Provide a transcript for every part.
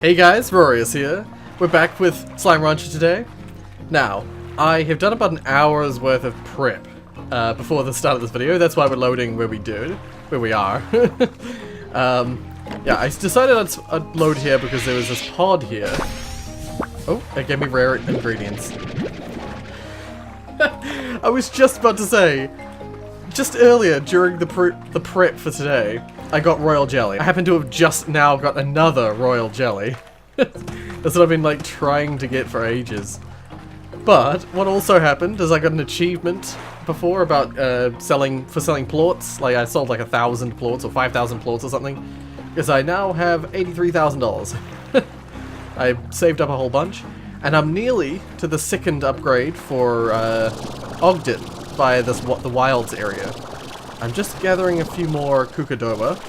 Hey guys, Rorius here. We're back with Slime Rancher today. Now, I have done about an hour's worth of prep before the start of this video. That's why we're loading where we are. Yeah, I decided I'd load here because there was this pod here. Oh, it gave me rare ingredients. I was just about to say, just earlier during the prep for today, I got royal jelly. I happen to have just now got another royal jelly. That's what I've been like trying to get for ages. But what also happened is I got an achievement before about selling plorts. Like I sold like 1,000 plorts or 5,000 plorts or something. Because I now have $83,000. I saved up a whole bunch. And I'm nearly to the second upgrade for Ogden via the wilds area. I'm just gathering a few more Kukadoba,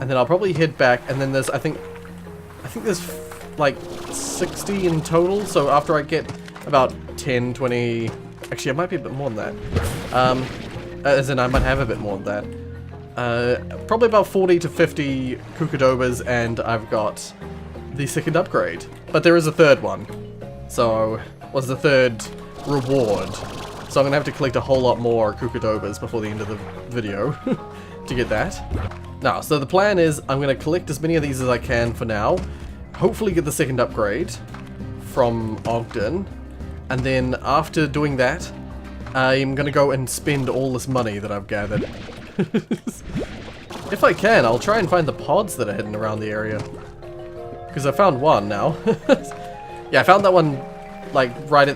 and then I'll probably head back, and then there's, I think there's like 60 in total, so after I get about 10, 20, actually it might be a bit more than that, as in I might have a bit more than that, probably about 40 to 50 Kukadobas, and I've got the second upgrade, but there is a third one, so was the third reward. So I'm going to have to collect a whole lot more Kukadobas before the end of the video to get that. Now, so the plan is I'm going to collect as many of these as I can for now. Hopefully get the second upgrade from Ogden. And then after doing that, I'm going to go and spend all this money that I've gathered. If I can, I'll try and find the pods that are hidden around the area. Because I found one now. Yeah, I found that one like right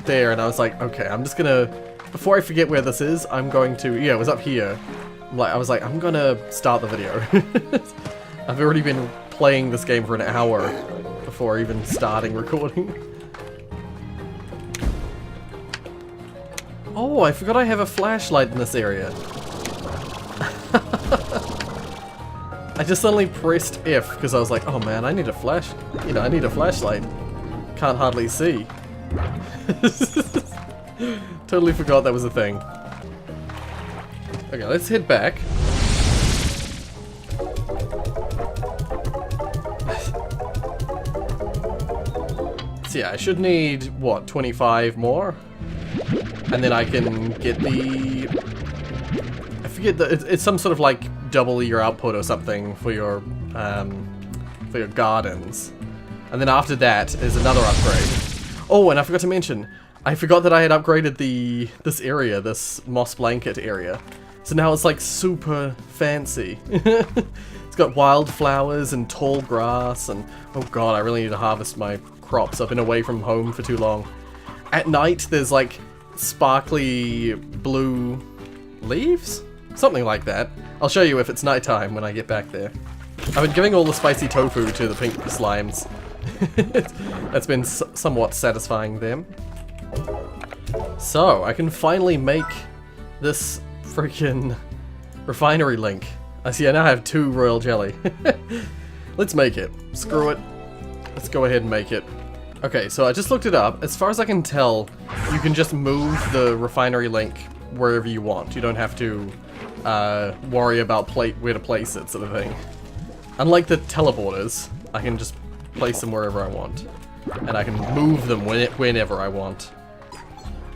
there, and I was like, okay, I'm just gonna, before I forget where this is, I'm going to, yeah, it was up here. I was like, I'm gonna start the video. I've already been playing this game for an hour before even starting recording. Oh, I forgot I have a flashlight in this area. I just suddenly pressed F because I was like, oh man, I need a I need a flashlight. Can't hardly see. Totally forgot that was a thing. Okay, let's head back. So yeah, I should need, what, 25 more? And then I can get the... I forget, it's some sort of like double your output or something for your gardens. And then after that is another upgrade. Oh, and I forgot to mention, I forgot that I had upgraded this area, this moss blanket area. So now it's like super fancy. It's got wildflowers and tall grass, and oh god, I really need to harvest my crops. I've been away from home for too long. At night there's like sparkly blue leaves? Something like that. I'll show you if it's nighttime when I get back there. I've been giving all the spicy tofu to the pink slimes. That's been somewhat satisfying them. So, I can finally make this freaking refinery link. I see I now have 2 royal jelly. Let's make it. Screw it. Let's go ahead and make it. Okay, so I just looked it up. As far as I can tell, you can just move the refinery link wherever you want. You don't have to worry about where to place it, sort of thing. Unlike the teleporters, I can just place them wherever I want. And I can move them whenever I want.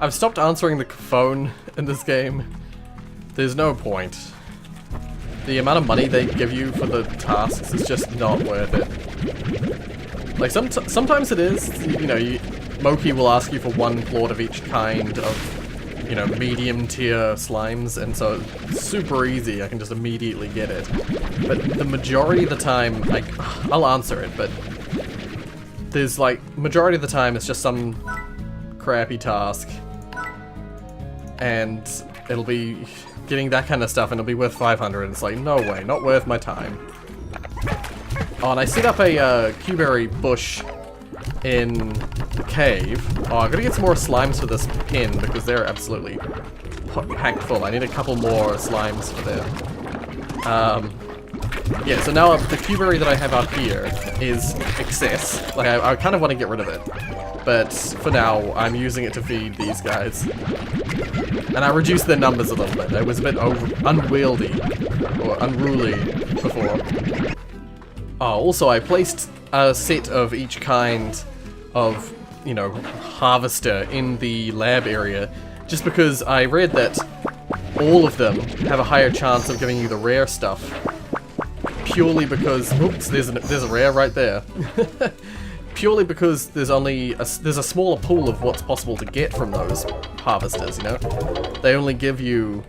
I've stopped answering the phone in this game. There's no point. The amount of money they give you for the tasks is just not worth it. Like, sometimes it is, you know, Moki will ask you for 1 plort of each kind of, you know, medium tier slimes, and so it's super easy, I can just immediately get it. But the majority of the time, like, I'll answer it, but there's like, majority of the time it's just some crappy task. And it'll be getting that kind of stuff and it'll be worth 500, and it's like, no way, not worth my time. Oh, and I set up a Q-berry bush in the cave. Oh, I gotta get some more slimes for this pen because they're absolutely packed full. I need a couple more slimes for them. Yeah, so now the Q-berry that I have up here is excess. Like, I kind of want to get rid of it. But for now, I'm using it to feed these guys. And I reduced their numbers a little bit. It was a bit unwieldy, or unruly before. Oh, also I placed a set of each kind of, you know, harvester in the lab area, just because I read that all of them have a higher chance of giving you the rare stuff, purely because, oops, there's a rare right there. Purely because there's a smaller pool of what's possible to get from those harvesters, you know? They only give you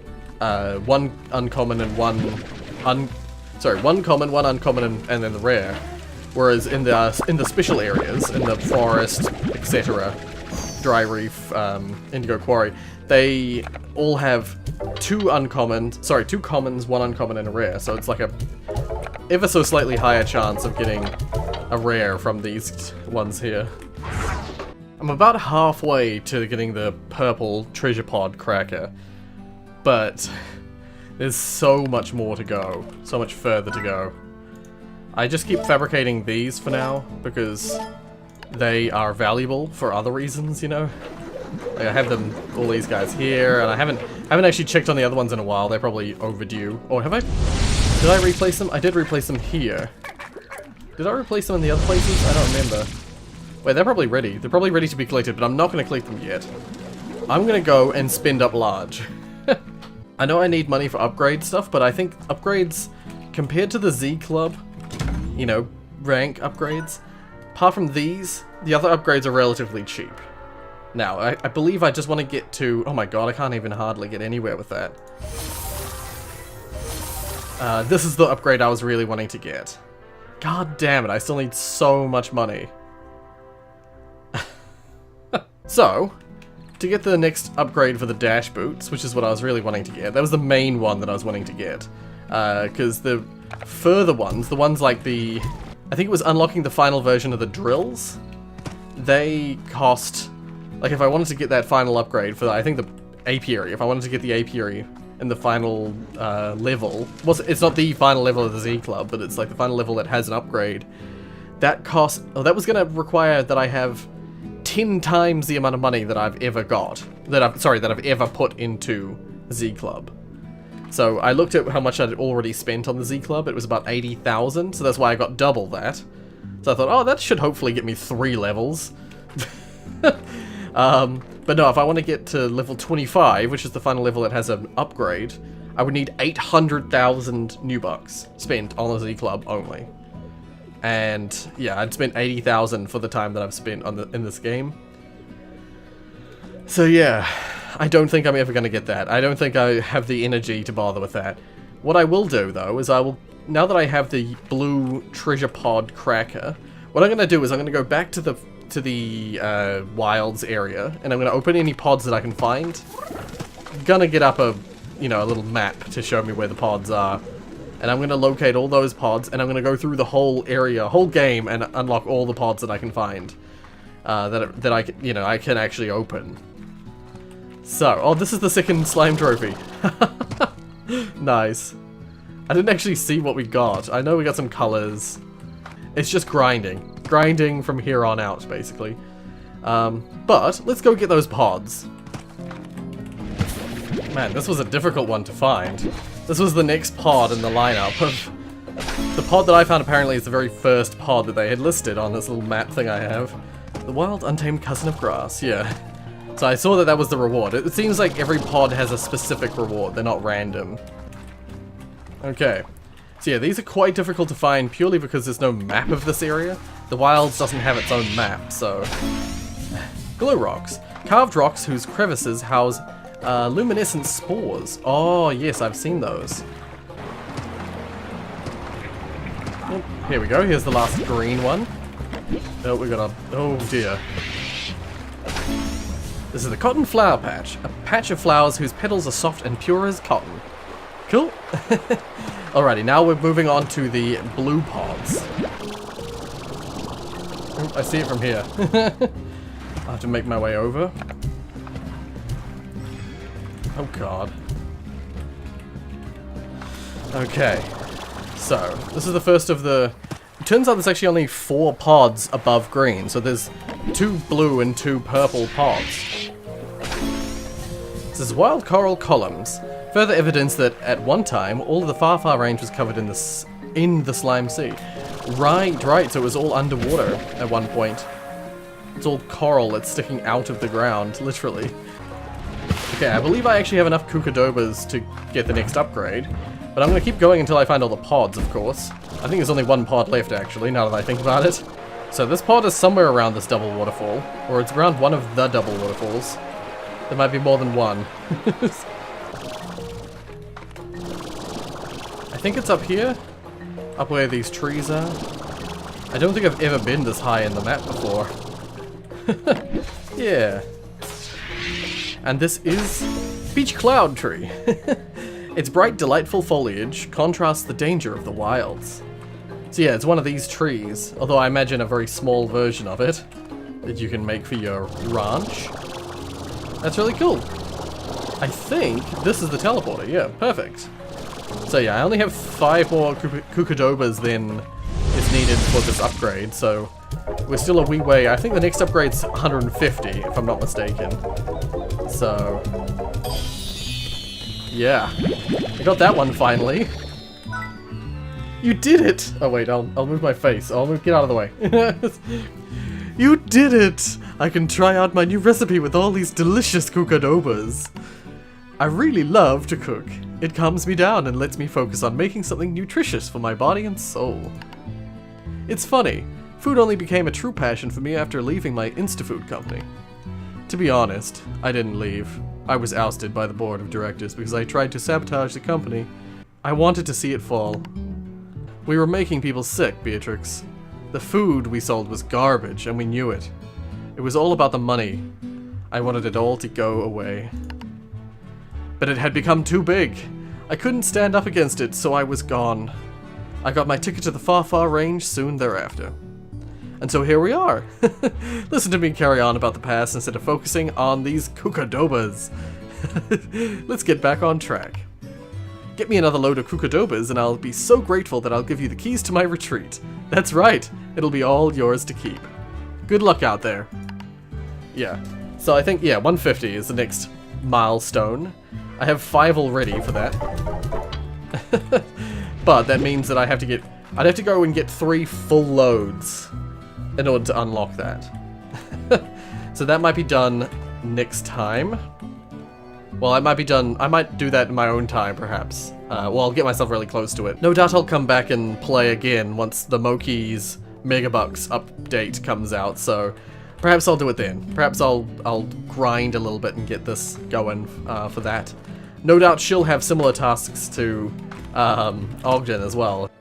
one uncommon and one common, one uncommon, and then the rare. Whereas in the special areas, in the forest, etc., dry reef, indigo quarry, they all have two commons, one uncommon, and a rare. So it's like a ever so slightly higher chance of getting a rare from these ones here. I'm about halfway to getting the purple treasure pod cracker, but there's so much more to go, so much further to go. I just keep fabricating these for now because they are valuable for other reasons, you know. Like I have all these guys here, and I haven't actually checked on the other ones in a while. They're probably overdue. Or have I? Did I replace them? I did replace them here. Did I replace them in the other places? I don't remember. Wait, they're probably ready. They're probably ready to be collected, but I'm not going to collect them yet. I'm going to go and spend up large. I know I need money for upgrade stuff, but I think upgrades, compared to the Z Club, you know, rank upgrades, apart from these, the other upgrades are relatively cheap. Now, I believe I just want to get to... Oh my god, I can't even hardly get anywhere with that. This is the upgrade I was really wanting to get. God damn it, I still need so much money. So, to get the next upgrade for the dash boots, which is what I was really wanting to get, that was the main one that I was wanting to get. Because the further ones, the ones like the... I think it was unlocking the final version of the drills, they cost... Like, if I wanted to get that final upgrade for, I think, the apiary, if I wanted to get the apiary in the final level, well, it's not the final level of the Z Club, but it's like the final level that has an upgrade, that cost, that was going to require that I have 10 times the amount of money that I've ever got, that I've ever put into Z Club. So I looked at how much I'd already spent on the Z Club. It was about 80,000, so that's why I got double that. So I thought, oh, that should hopefully get me 3 levels. But no, if I want to get to level 25, which is the final level that has an upgrade, I would need 800,000 newbucks spent on the Z Club only. And yeah, I'd spent 80,000 for the time that I've spent on in this game. So yeah, I don't think I'm ever going to get that. I don't think I have the energy to bother with that. What I will do, though, is now that I have the blue treasure pod cracker, what I'm going to do is I'm going to go back to the wilds area, and I'm going to open any pods that I can find. I'm going to get up a little map to show me where the pods are. And I'm going to locate all those pods, and I'm going to go through the whole area, whole game, and unlock all the pods that I can find. That I can actually open. So, oh, this is the second slime trophy. Nice. I didn't actually see what we got. I know we got some colors. It's just grinding. Grinding from here on out, basically. But, let's go get those pods. Man, this was a difficult one to find. This was the next pod in the lineup of... The pod that I found apparently is the very first pod that they had listed on this little map thing I have. The wild, untamed cousin of grass, yeah. So I saw that that was the reward. It seems like every pod has a specific reward, they're not random. Okay. So yeah, these are quite difficult to find purely because there's no map of this area. The wilds doesn't have its own map, so... Glow rocks. Carved rocks whose crevices house luminescent spores. Oh, yes, I've seen those. Oh, here we go. Here's the last green one. Oh, we got a... Oh, dear. This is the cotton flower patch. A patch of flowers whose petals are soft and pure as cotton. Cool. Alrighty, now we're moving on to the blue pods. Oh, I see it from here. I have to make my way over. Oh god. Okay. So, this is the first of the... It turns out there's actually only 4 pods above green, so there's 2 blue and 2 purple pods. This is wild coral columns. Further evidence that at one time, all of the far range was covered in this in the slime sea. Right, so it was all underwater at one point. It's all coral that's sticking out of the ground, literally. Okay, I believe I actually have enough Kukadobas to get the next upgrade, but I'm going to keep going until I find all the pods, of course. I think there's only one pod left, actually, now that I think about it. So this pod is somewhere around this double waterfall, or it's around one of the double waterfalls. There might be more than one. I think it's up here, up where these trees are. I don't think I've ever been this high in the map before. Yeah. And this is Beach Cloud Tree. Its bright, delightful foliage contrasts the danger of the wilds. So yeah, it's one of these trees, although I imagine a very small version of it that you can make for your ranch. That's really cool. I think this is the teleporter, yeah, perfect. So yeah, I only have 5 more Kukadobas than is needed for this upgrade, so we're still a wee way. I think the next upgrade's 150, if I'm not mistaken. So, yeah. I got that one finally. You did it! Oh wait, I'll move my face. Get out of the way. You did it! I can try out my new recipe with all these delicious Kukadobas. I really love to cook. It calms me down and lets me focus on making something nutritious for my body and soul. It's funny, food only became a true passion for me after leaving my Instafood company. To be honest, I didn't leave. I was ousted by the board of directors because I tried to sabotage the company. I wanted to see it fall. We were making people sick, Beatrix. The food we sold was garbage, and we knew it. It was all about the money. I wanted it all to go away. But it had become too big. I couldn't stand up against it, so I was gone. I got my ticket to the far, far range soon thereafter. And so here we are. Listen to me carry on about the past instead of focusing on these Kukadobas. Let's get back on track. Get me another load of Kukadobas and I'll be so grateful that I'll give you the keys to my retreat. That's right, it'll be all yours to keep. Good luck out there. Yeah, so I think, yeah, 150 is the next milestone. I have 5 already for that. But that means that I'd have to go and get 3 full loads in order to unlock that. So that might be done next time. Well, I might do that in my own time, perhaps. Well, I'll get myself really close to it. No doubt I'll come back and play again once the Moki's Megabucks update comes out, so perhaps I'll do it then. Perhaps I'll grind a little bit and get this going for that. No doubt she'll have similar tasks to Ogden as well.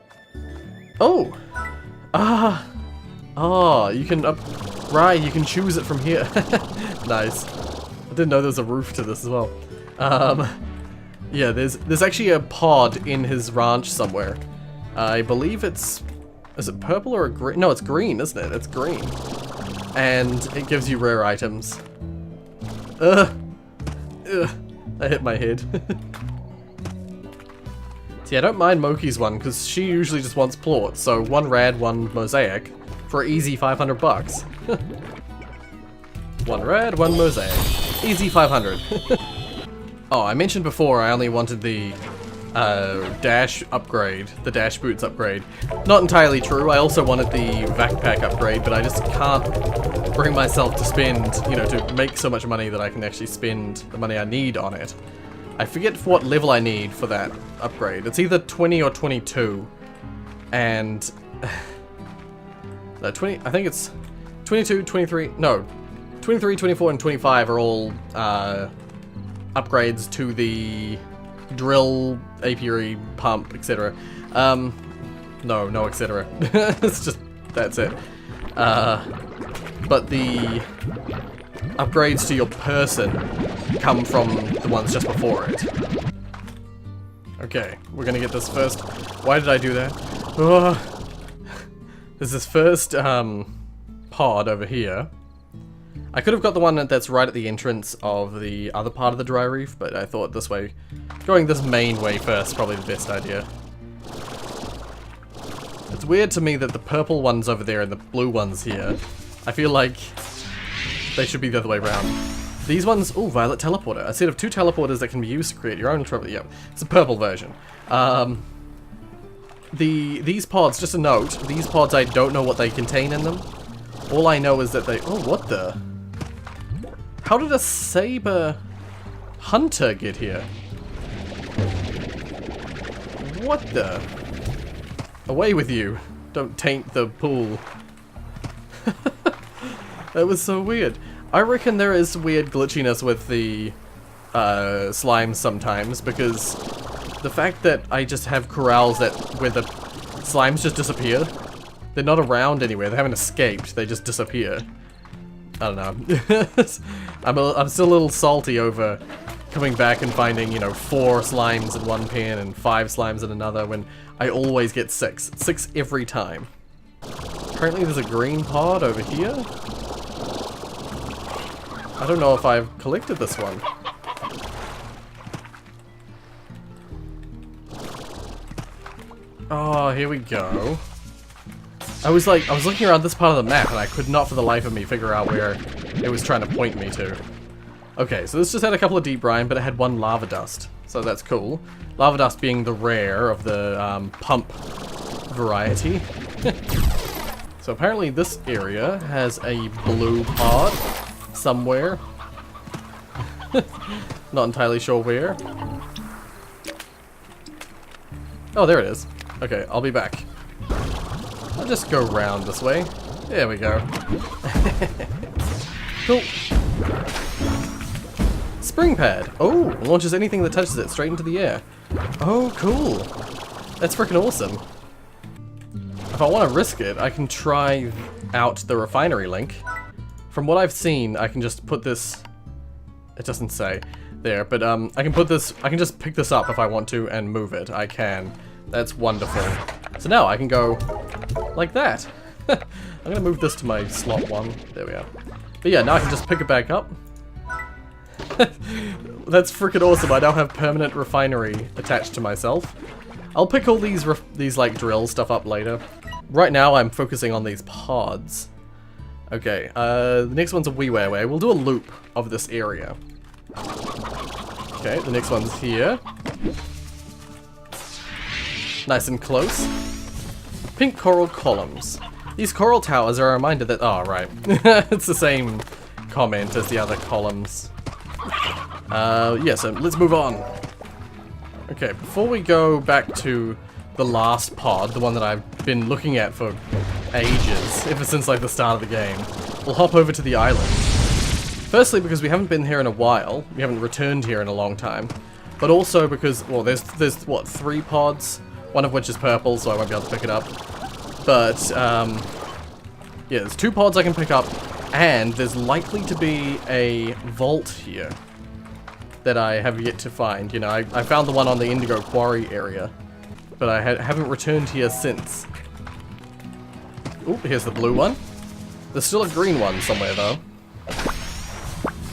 Oh! Oh, you can right, you can choose it from here. Nice. I didn't know there was a roof to this as well. Yeah, there's actually a pod in his ranch somewhere. I believe is it purple or green? No, it's green, isn't it? It's green. And it gives you rare items. Ugh. I hit my head. See, I don't mind Moki's one, because she usually just wants plort, so 1 rad, 1 mosaic, for easy 500 bucks. 1 rad, 1 mosaic. Easy 500. Oh, I mentioned before I only wanted the dash upgrade, the dash boots upgrade. Not entirely true, I also wanted the backpack upgrade, but I just can't bring myself to spend, you know, to make so much money that I can actually spend the money I need on it. I forget what level I need for that upgrade. It's either 20 or 22. And no, 20, I think it's 22, 23, no, 23, 24, and 25 are all upgrades to the drill, apiary, pump, etc. No, etc. It's just, that's it. But the upgrades to your person come from the ones just before it. Okay, we're gonna get this first. Why did I do that? Oh. There's this first pod over here. I could have got the one that's right at the entrance of the other part of the dry reef, but I thought this way, going this main way first is probably the best idea. It's weird to me that the purple one's over there and the blue one's here. I feel like they should be the other way around. These ones, oh, Violet Teleporter. A set of 2 teleporters that can be used to create your own trouble. Yeah, it's a purple version. These pods, just a note, these pods, I don't know what they contain in them. All I know is that they... Oh, what the? How did a saber hunter get here? What the? Away with you. Don't taint the pool. That was so weird. I reckon there is weird glitchiness with the slimes sometimes, because the fact that I just have corrals where the slimes just disappear. They're not around anywhere. They haven't escaped. They just disappear. I don't know. I'm still a little salty over coming back and finding, you know, 4 slimes in one pen and 5 slimes in another when I always get 6. 6 every time. Apparently there's a green pod over here. I don't know if I've collected this one. Oh, here we go. I was looking around this part of the map and I could not for the life of me figure out where it was trying to point me to. Okay, so this just had a couple of deep brine, but it had 1 lava dust. So that's cool. Lava dust being the rare of the pump variety. So apparently this area has a blue pod somewhere. Not entirely sure where. Oh, there it is. Okay, I'll be back. I'll just go round this way. There we go. Cool. Spring pad. Oh, launches anything that touches it straight into the air. Oh, cool. That's freaking awesome. If I want to risk it, I can try out the refinery link. From what I've seen, I can just put this... It doesn't say there, but I can put this... I can just pick this up if I want to and move it. I can. That's wonderful. So now I can go like that. I'm going to move this to my slot 1. There we are. But yeah, now I can just pick it back up. That's freaking awesome. I now have permanent refinery attached to myself. I'll pick all these like drill stuff up later. Right now I'm focusing on these pods. Okay, the next one's a WeWare way. We'll do a loop of this area. Okay, the next one's here. Nice and close. Pink coral columns. These coral towers are a reminder that... Oh, right. It's the same comment as the other columns. Yeah, so let's move on. Okay, before we go back to the last pod, the one that I've been looking at for ages, ever since like the start of the game, we'll hop over to the island. Firstly, because we haven't been here in a while, we haven't returned here in a long time, but also because, well, there's what, 3 pods, one of which is purple, so I won't be able to pick it up. But, yeah, there's 2 pods I can pick up, and there's likely to be a vault here that I have yet to find. You know, I found the one on the Indigo Quarry area, but I haven't returned here since. Oh, here's the blue one. There's still a green one somewhere, though.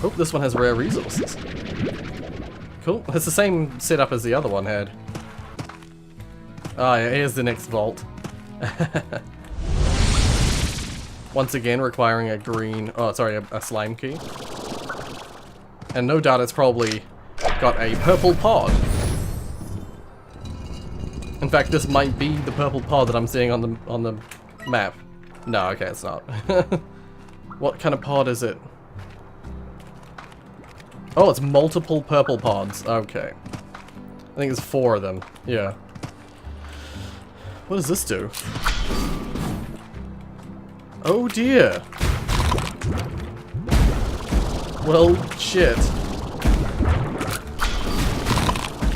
Oh, this one has rare resources. Cool. It's the same setup as the other one had. Ah, yeah, here's the next vault. Once again, requiring a green... Oh, sorry, a slime key. And no doubt it's probably got a purple pod. In fact, this might be the purple pod that I'm seeing on the map. No, okay, it's not. What kind of pod is it? Oh, it's multiple purple pods. Okay. I think it's 4 of them. Yeah. What does this do? Oh dear. Well, shit.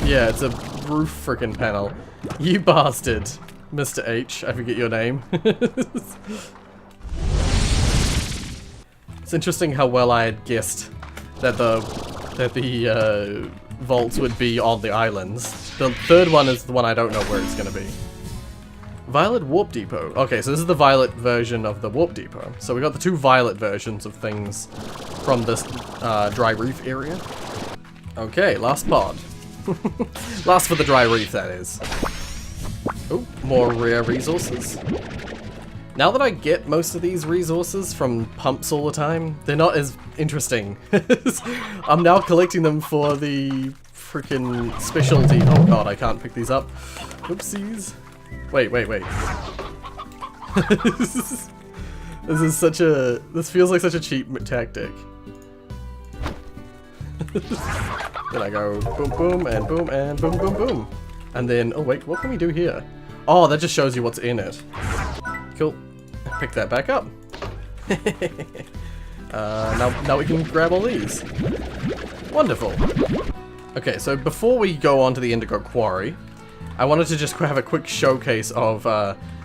Yeah, it's a roof frickin' panel. You bastard, Mr. H. I forget your name. It's interesting how well I had guessed that the vaults would be on the islands. The third one is the one I don't know where it's gonna be. Violet Warp Depot. Okay, so this is the violet version of the Warp Depot. So we got the 2 violet versions of things from this dry reef area. Okay, last pod. Last for the dry reef, that is. Oh, more rare resources. Now that I get most of these resources from pumps all the time, they're not as interesting. I'm now collecting them for the freaking specialty. Oh god, I can't pick these up. Oopsies. Wait. This feels like such a cheap tactic. Then I go boom, boom, and boom, and boom, boom, boom. And then, oh wait, what can we do here? Oh, that just shows you what's in it. Cool. Pick that back up. Now we can grab all these. Wonderful. Okay, so before we go on to the Indigo Quarry, I wanted to just have a quick showcase of,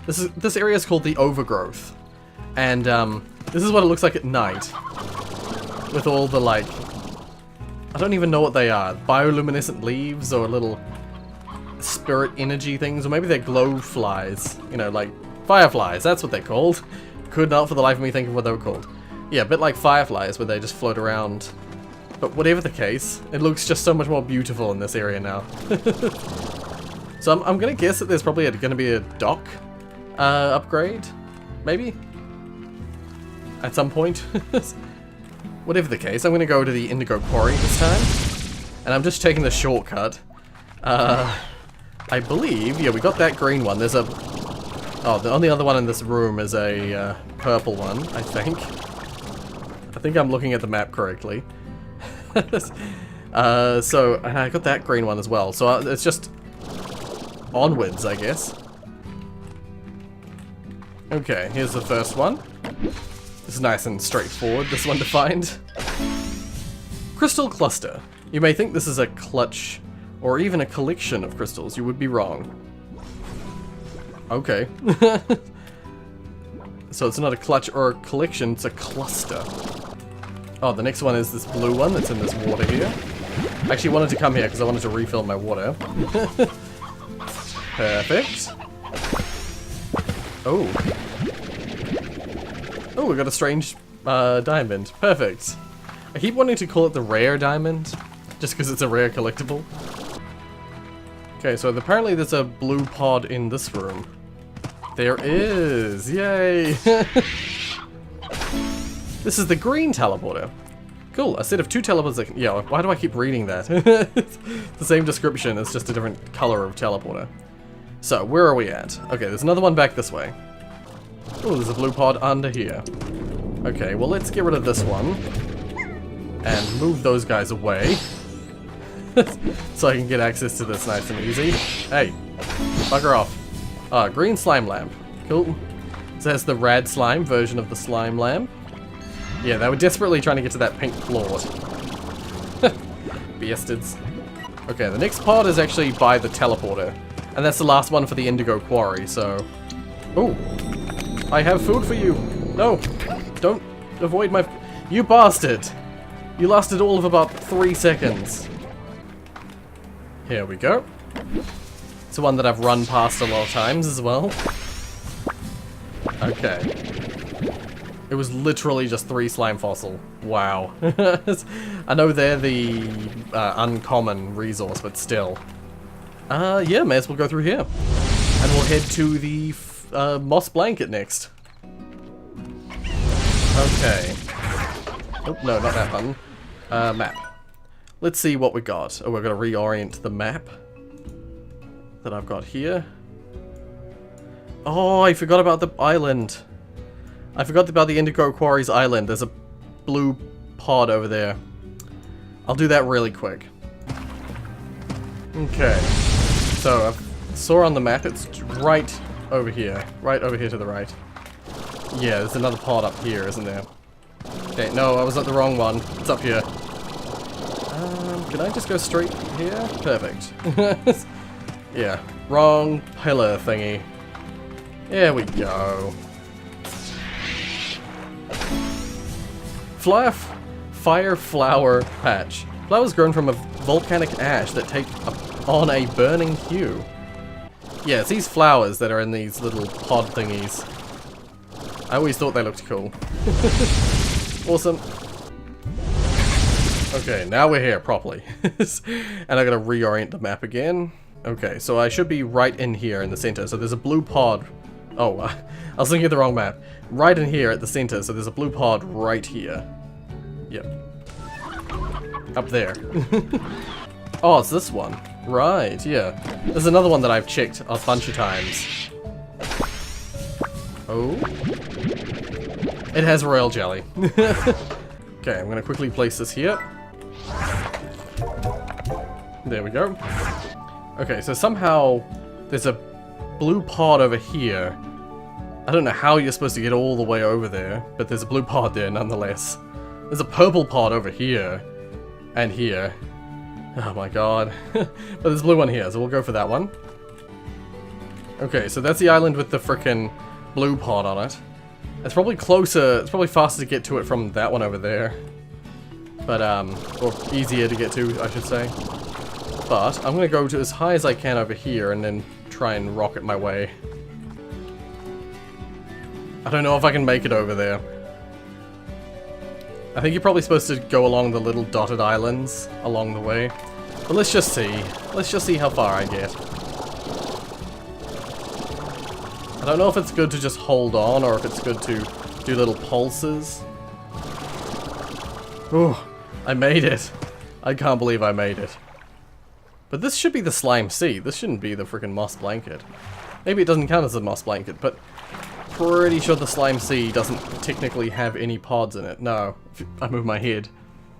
this area is called the Overgrowth. And, this is what it looks like at night. With all the, like, I don't even know what they are. Bioluminescent leaves or little spirit energy things, or maybe they're glow flies. You know, like fireflies, that's what they're called. Could not for the life of me think of what they were called. Yeah, a bit like fireflies where they just float around. But whatever the case, it looks just so much more beautiful in this area now. So I'm gonna guess that there's probably gonna be a dock upgrade, maybe? At some point. Whatever the case, I'm gonna go to the Indigo Quarry this time. And I'm just taking the shortcut. I believe, yeah, we got that green one. There's a... Oh, the only other one in this room is a purple one, I think. I think I'm looking at the map correctly. So, I got that green one as well. So it's just onwards, I guess. Okay, here's the first one. This is nice and straightforward, this one to find. Crystal Cluster. You may think this is a clutch or even a collection of crystals. You would be wrong. Okay. So it's not a clutch or a collection, it's a cluster. Oh, the next one is this blue one that's in this water here. I actually wanted to come here because I wanted to refill my water. Perfect. Oh. Oh, we got a strange diamond. Perfect. I keep wanting to call it the rare diamond, just because it's a rare collectible. Okay, so apparently there's a blue pod in this room. There is! Yay! This is the green teleporter. Cool, a set of 2 teleporters that can... Yeah, why do I keep reading that? It's the same description, it's just a different color of teleporter. So, where are we at? Okay, there's another one back this way. Oh, there's a blue pod under here. Okay, well let's get rid of this one. And move those guys away. So I can get access to this nice and easy. Hey, bugger off. Ah, green slime lamp. Cool. So that's the rad slime version of the slime lamp. Yeah, they were desperately trying to get to that pink plort. Bastards. Okay, the next pod is actually by the teleporter. And that's the last one for the Indigo Quarry, so... Oh! I have food for you! No! Don't avoid my... You bastard! You lasted all of about 3 seconds. Here we go. It's the one that I've run past a lot of times as well. Okay. It was literally just 3 slime fossil. Wow. I know they're the uncommon resource, but still. Yeah, may as well go through here. And we'll head to the moss blanket next. Okay. Oh, no, not that button. Map. Let's see what we got. Oh, we're going to reorient the map that I've got here. Oh, I forgot about the island. I forgot about the Indigo Quarry's island. There's a blue pod over there. I'll do that really quick. Okay. So, I saw on the map, it's right over here. Right over here to the right. Yeah, there's another pod up here, isn't there? Okay, no, I was at the wrong one. It's up here. Can I just go straight here? Perfect. Yeah, wrong pillar thingy. There we go. Fire flower patch. Flowers grown from a volcanic ash that take on a burning hue. Yeah, it's these flowers that are in these little pod thingies. I always thought they looked cool. Awesome. Okay, now we're here properly. And I gotta reorient the map again. Okay, so I should be right in here in the center. So there's a blue pod. Oh, I was looking at the wrong map. Right in here at the center, so there's a blue pod right here. Yep. Up there. Oh, it's this one. Right, yeah. There's another one that I've checked a bunch of times. Oh. It has royal jelly. Okay, I'm gonna quickly place this here. There we go. Okay, so somehow there's a blue pod over here. I don't know how you're supposed to get all the way over there, but there's a blue pod there nonetheless. There's a purple pod over here. And here. Oh my god. But there's a blue one here, so we'll go for that one. Okay, so that's the island with the frickin' blue pod on it. It's probably closer, it's probably faster to get to it from that one over there. But, or easier to get to, I should say. But, I'm gonna go to as high as I can over here and then try and rocket my way. I don't know if I can make it over there. I think you're probably supposed to go along the little dotted islands along the way. But let's just see. Let's just see how far I get. I don't know if it's good to just hold on or if it's good to do little pulses. Ooh, I made it. I can't believe I made it. But this should be the slime sea. This shouldn't be the freaking moss blanket. Maybe it doesn't count as a moss blanket, but pretty sure the slime sea doesn't technically have any pods in it. No, I move my head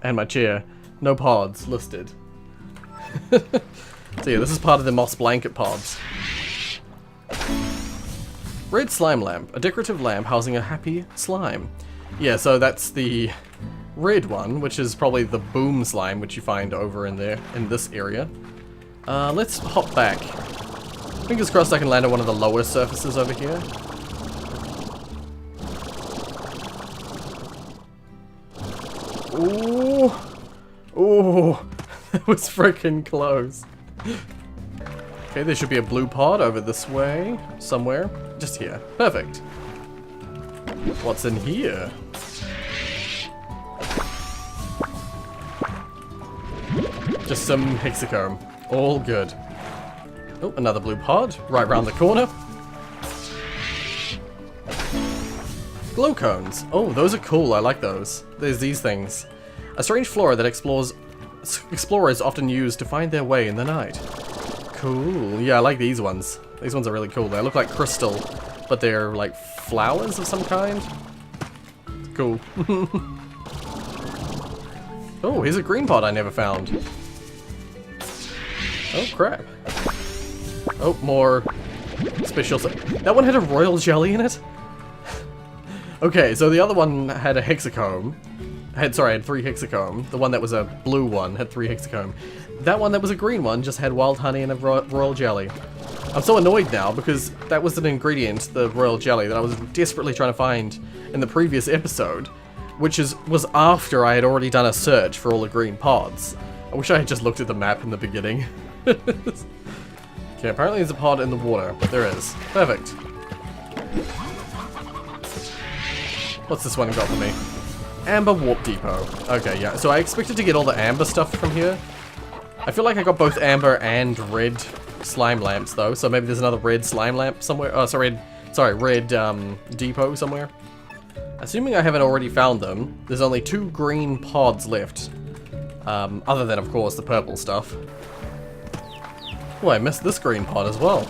and my chair. No pods listed. So yeah, this is part of the moss blanket pods. Red slime lamp, a decorative lamp housing a happy slime. Yeah, so that's the red one, which is probably the boom slime, which you find over in there, in this area. Let's hop back. Fingers crossed I can land on one of the lower surfaces over here. Ooh! Ooh! That was freaking close. Okay, there should be a blue pod over this way, somewhere. Just here. Perfect. What's in here? Just some hexacomb. All good. Oh, another blue pod, right round the corner. Glow cones. Oh, those are cool. I like those. There's these things. A strange flora that explorers often use to find their way in the night. Cool. Yeah, I like these ones. These ones are really cool. They look like crystal, but they're like flowers of some kind. Cool. Oh, here's a green pod I never found. Oh, crap. Oh, more special. That one had a royal jelly in it? Okay, so the other one had a hexacomb. Had 3 hexacomb. The one that was a blue one had 3 hexacomb. That one that was a green one just had wild honey and a royal jelly. I'm so annoyed now because that was an ingredient, the royal jelly, that I was desperately trying to find in the previous episode, which was after I had already done a search for all the green pods. I wish I had just looked at the map in the beginning. Okay, apparently there's a pod in the water. There is. Perfect. What's this one got for me? Amber Warp Depot. Okay, yeah. So I expected to get all the amber stuff from here. I feel like I got both amber and red slime lamps, though. So maybe there's another red slime lamp somewhere. Oh, red depot somewhere. Assuming I haven't already found them, there's only 2 green pods left. Other than, of course, the purple stuff. Oh, I missed this green pod as well.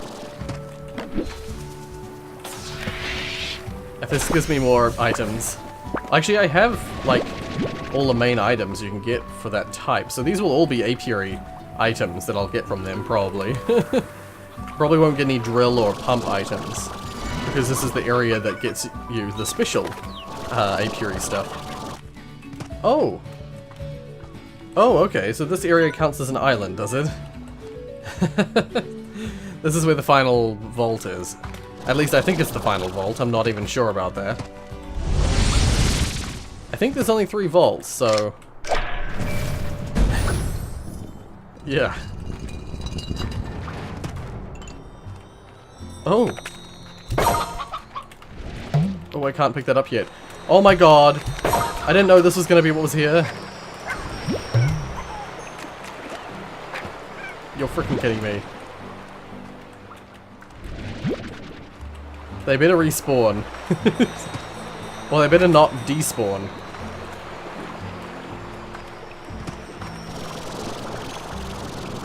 If this gives me more items. Actually, I have, like, all the main items you can get for that type. So these will all be apiary items that I'll get from them, probably. Probably won't get any drill or pump items. Because this is the area that gets you the special apiary stuff. Oh! Oh, okay, so this area counts as an island, does it? This is where the final vault is. At least I think it's the final vault, I'm not even sure about that. I think there's only 3 vaults, so... yeah. Oh! Oh, I can't pick that up yet. Oh my god! I didn't know this was gonna be what was here. You're freaking kidding me. They better respawn. Well, they better not despawn.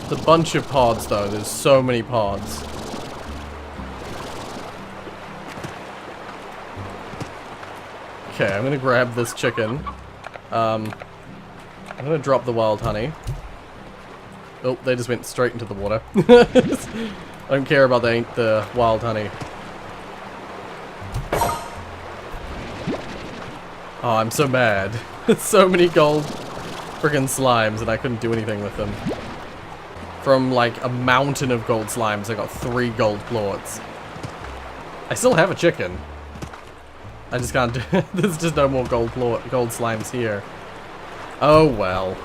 The bunch of pods, though. There's so many pods. Okay, I'm gonna grab this chicken. I'm gonna drop the wild honey. Oh, they just went straight into the water. I don't care about the wild honey. Oh, I'm so mad. So many gold friggin' slimes and I couldn't do anything with them. From like a mountain of gold slimes, I got 3 gold plorts. I still have a chicken. I just can't do there's just no more gold slimes here. Oh well.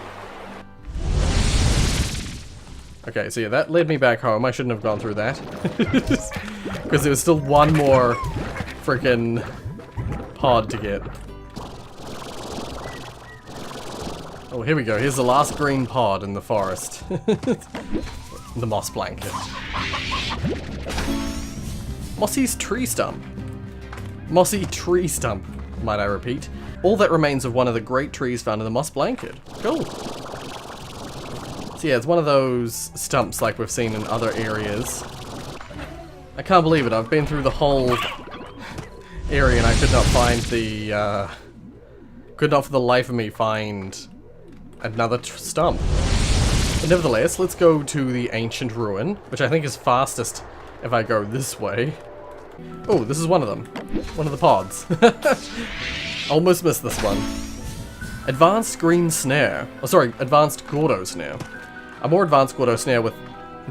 Okay, so yeah, that led me back home. I shouldn't have gone through that. Because there was still one more freaking pod to get. Oh, here we go. Here's the last green pod in the forest. The moss blanket. Mossy's tree stump. Mossy tree stump, might I repeat. All that remains of one of the great trees found in the moss blanket. Cool. So yeah, it's one of those stumps like we've seen in other areas. I can't believe it. I've been through the whole area and I could not find the, could not for the life of me find another stump. But nevertheless, let's go to the ancient ruin, which I think is fastest if I go this way. Oh, this is one of them. One of the pods. Almost missed this one. Advanced green snare. Oh, sorry, advanced Gordo snare. A more advanced Gordo snare with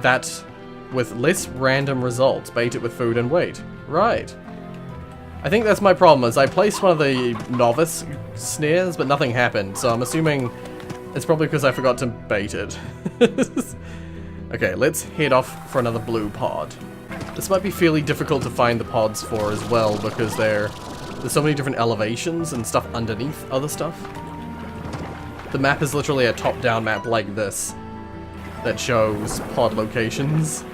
less random results. Bait it with food and wait. Right. I think that's my problem, is I placed one of the novice snares, but nothing happened, so I'm assuming it's probably because I forgot to bait it. Okay, let's head off for another blue pod. This might be fairly difficult to find the pods for as well, because there's so many different elevations and stuff underneath other stuff. The map is literally a top-down map like this that shows pod locations.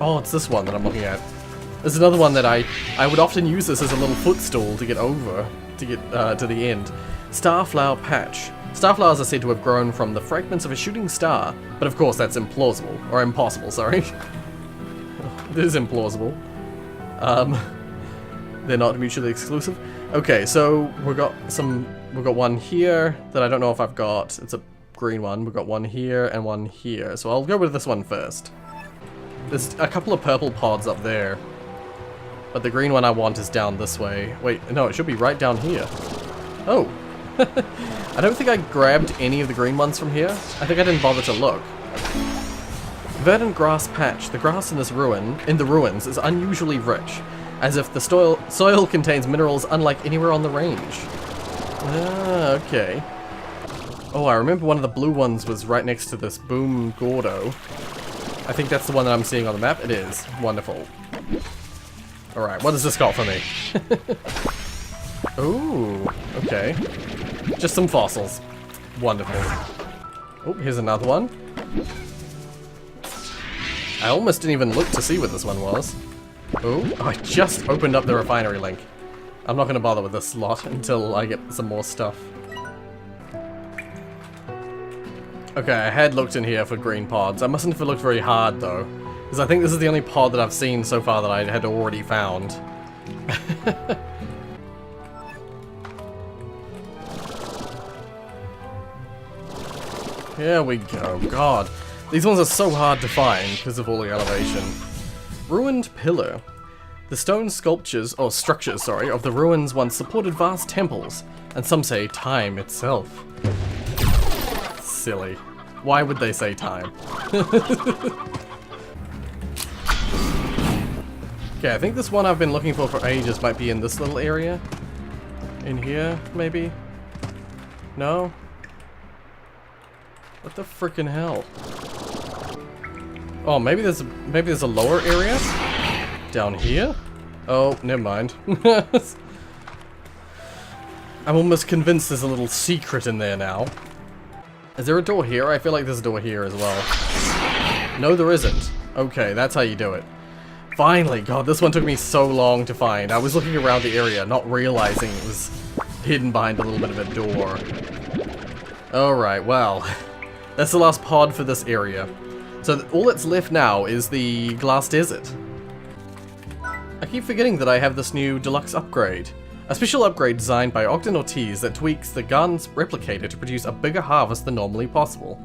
Oh, it's this one that I'm looking at. There's another one that I would often use this as a little footstool to get over, to get to the end. Starflower patch. Starflowers are said to have grown from the fragments of a shooting star, but of course that's implausible, or impossible, sorry. It is implausible. They're not mutually exclusive. Okay, so we've got one here that I don't know if I've got. It's a green one. We've got one here and one here. So I'll go with this one first. There's a couple of purple pods up there, but the green one I want is down this way. Wait, no, it should be right down here. Oh. I don't think I grabbed any of the green ones from here. I think I didn't bother to look. Verdant grass patch. The grass in the ruins is unusually rich, as if the soil contains minerals unlike anywhere on the range. Ah, okay. Oh, I remember one of the blue ones was right next to this Boom Gordo. I think that's the one that I'm seeing on the map. It is. Wonderful. Alright, what does this got for me? Ooh, okay. Just some fossils. Wonderful. Oh, here's another one. I almost didn't even look to see what this one was. Oh, I just opened up the refinery link. I'm not going to bother with this slot until I get some more stuff. Okay, I had looked in here for green pods. I mustn't have looked very hard though, because I think this is the only pod that I've seen so far that I had already found. Here we go. God, these ones are so hard to find because of all the elevation. Ruined pillar. The stone sculptures, or structures, sorry, of the ruins once supported vast temples, and some say time itself. Silly. Why would they say time? Okay, I think this one I've been looking for ages might be in this little area. In here, maybe? No? What the frickin' hell? Oh, maybe there's a lower area? Down here? Oh, never mind. I'm almost convinced there's a little secret in there now. Is there a door here? I feel like there's a door here as well. No, there isn't. Okay, that's how you do it. Finally! God, this one took me so long to find. I was looking around the area, not realizing it was hidden behind a little bit of a door. Alright, well. That's the last pod for this area. So all that's left now is the glass desert. I keep forgetting that I have this new deluxe upgrade. A special upgrade designed by Ogden Ortiz that tweaks the garden's replicator to produce a bigger harvest than normally possible.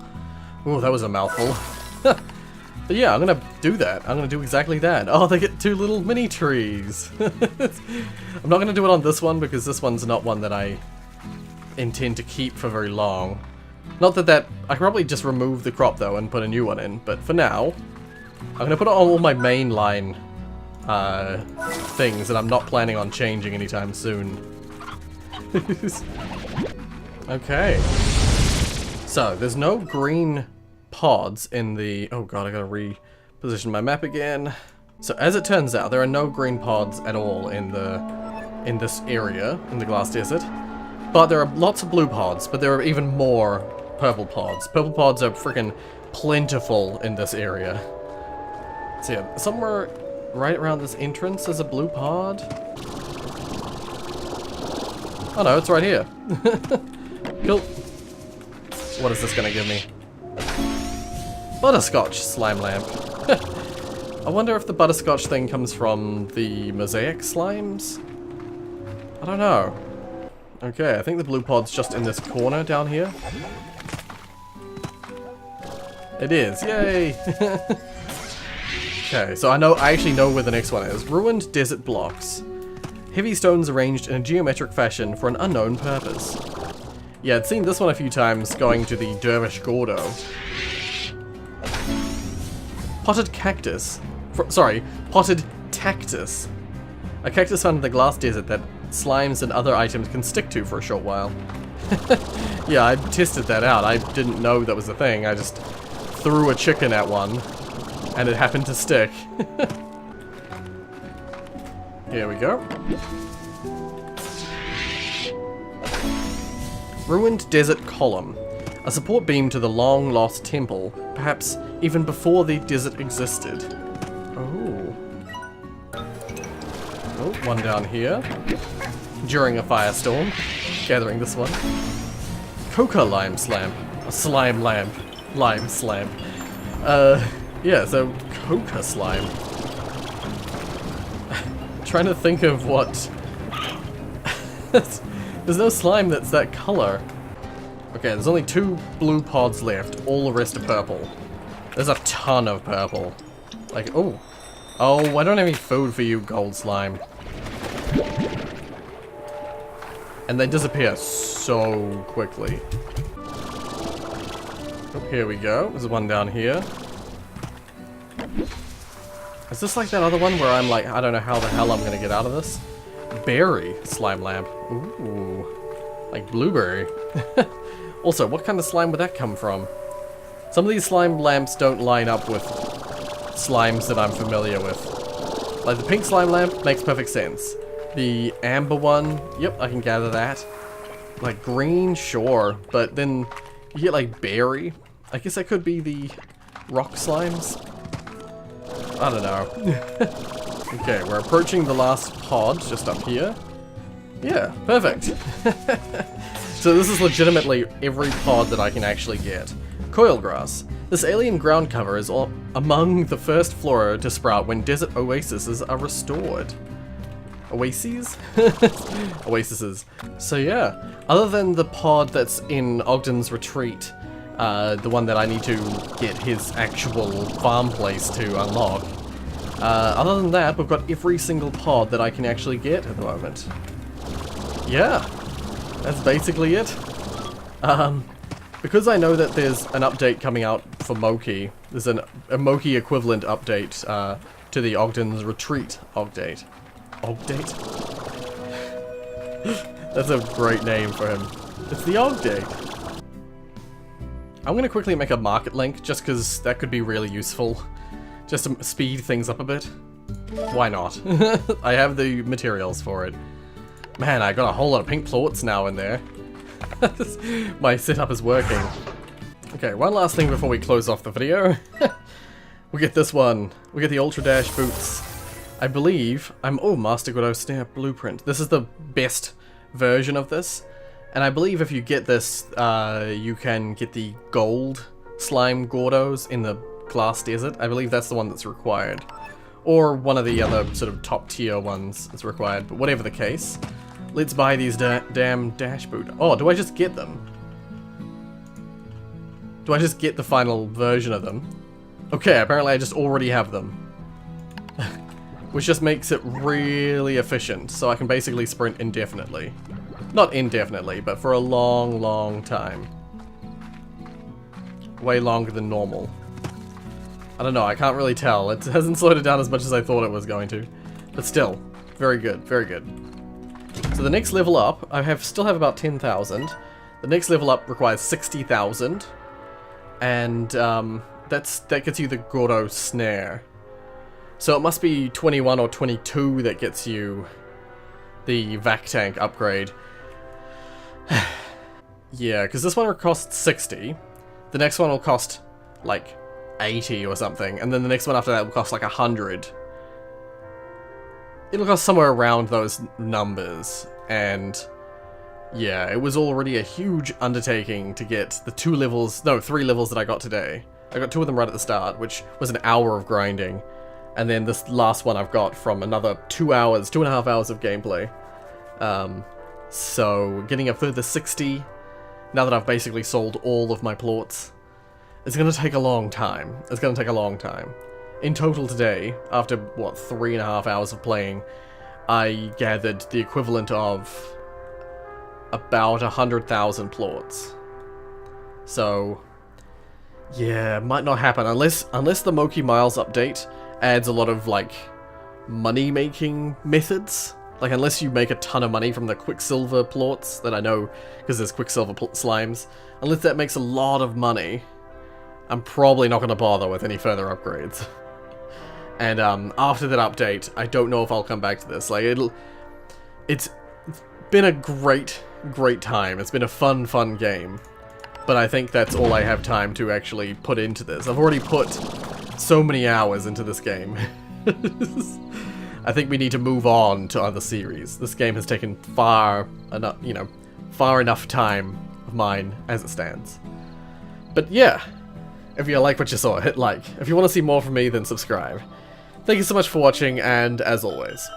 Ooh, that was a mouthful. But yeah, I'm gonna do that. I'm gonna do exactly that. Oh, they get 2 little mini trees. I'm not gonna do it on this one because this one's not one that I intend to keep for very long. Not that I can probably just remove the crop though and put a new one in, but for now, I'm gonna put it on all my main line things that I'm not planning on changing anytime soon. Okay. So, there's no green pods in the... Oh god, I gotta reposition my map again. So, as it turns out, there are no green pods at all in this area, in the glass desert. But there are lots of blue pods, but there are even more purple pods. Purple pods are freaking plentiful in this area. So yeah, somewhere right around this entrance is a blue pod. Oh no, it's right here. Cool. What is this gonna give me? Butterscotch slime lamp. I wonder if the butterscotch thing comes from the mosaic slimes? I don't know. Okay, I think the blue pod's just in this corner down here. It is, yay! Okay, so I actually know where the next one is. Ruined desert blocks. Heavy stones arranged in a geometric fashion for an unknown purpose. Yeah, I'd seen this one a few times going to the Dervish Gordo. Potted cactus. Sorry, potted cactus. A cactus found in the glass desert that slimes and other items can stick to for a short while. Yeah, I tested that out. I didn't know that was a thing. I just threw a chicken at one, and it happened to stick. Here we go. Ruined desert column. A support beam to the long-lost temple, perhaps even before the desert existed. Oh. Oh, one down here. During a firestorm. Gathering this one. Coca lime slam. A slime lamp. Lime slam. Yeah, so coca slime. Trying to think of what... There's no slime that's that color. Okay, there's only 2 blue pods left. All the rest are purple. There's a ton of purple. Like, oh. Oh, I don't have any food for you, gold slime. And they disappear so quickly. Oh, here we go. There's one down here. Is this like that other one where I'm like, I don't know how the hell I'm gonna get out of this? Berry slime lamp. Ooh. Like blueberry. Also, what kind of slime would that come from? Some of these slime lamps don't line up with slimes that I'm familiar with. Like the pink slime lamp makes perfect sense. The amber one, yep, I can gather that. Like green, sure, but then you get like berry. I guess that could be the rock slimes. I don't know. Okay, we're approaching the last pod just up here. Yeah, perfect. So this is legitimately every pod that I can actually get. Coil grass. This alien ground cover is among the first flora to sprout when desert oases are restored. Oases? Oases. So yeah, other than the pod that's in Ogden's retreat, the one that I need to get his actual farm place to unlock, other than that, we've got every single pod that I can actually get at the moment. Yeah, that's basically it. Because I know that there's an update coming out for Moki, there's a Moki equivalent update to the Ogden's Retreat update. Ogdate? That's a great name for him. It's the Ogdate. I'm gonna quickly make a market link just because that could be really useful. Just to speed things up a bit. Why not? I have the materials for it. Man, I got a whole lot of pink plorts now in there. My setup is working. Okay, one last thing before we close off the video. We get this one. We get the Ultra Dash boots. I believe oh, Master Godot Snare Blueprint. This is the best version of this. And I believe if you get this, you can get the gold slime Gordos in the glass desert. I believe that's the one that's required. Or one of the other sort of top tier ones is required, but whatever the case. Let's buy these damn dash boot. Oh, do I just get them? Do I just get the final version of them? Okay, apparently I just already have them. Which just makes it really efficient, so I can basically sprint indefinitely. Not indefinitely, but for a long, long time. Way longer than normal. I don't know, I can't really tell. It hasn't slowed it down as much as I thought it was going to. But still, very good, very good. So the next level up, still have about 10,000. The next level up requires 60,000. And that gets you the Gordo Snare. So it must be 21 or 22 that gets you the vac tank upgrade. Yeah, because this one will cost 60. The next one will cost like 80 or something, and then the next one after that will cost like 100. It'll cost somewhere around those numbers, and yeah, it was already a huge undertaking to get the 3 levels that I got today. I got 2 of them right at the start, which was an hour of grinding, and then this last one I've got from another 2.5 hours of gameplay. So getting a further 60, now that I've basically sold all of my plorts, it's gonna take a long time. It's gonna take a long time. In total today, after, what, 3.5 hours of playing, I gathered the equivalent of about 100,000 plorts. So, yeah, might not happen unless the Moki Miles update adds a lot of, like, money-making methods. Like, unless you make a ton of money from the Quicksilver plorts, that I know, because there's Quicksilver slimes, unless that makes a lot of money, I'm probably not going to bother with any further upgrades. And after that update, I don't know if I'll come back to this. Like, it's been a great time. It's been a fun game. But I think that's all I have time to actually put into this. I've already put so many hours into this game. I think we need to move on to other series. This game has taken far enough time of mine as it stands. But yeah, if you like what you saw, hit like. If you want to see more from me, then subscribe. Thank you so much for watching, and as always,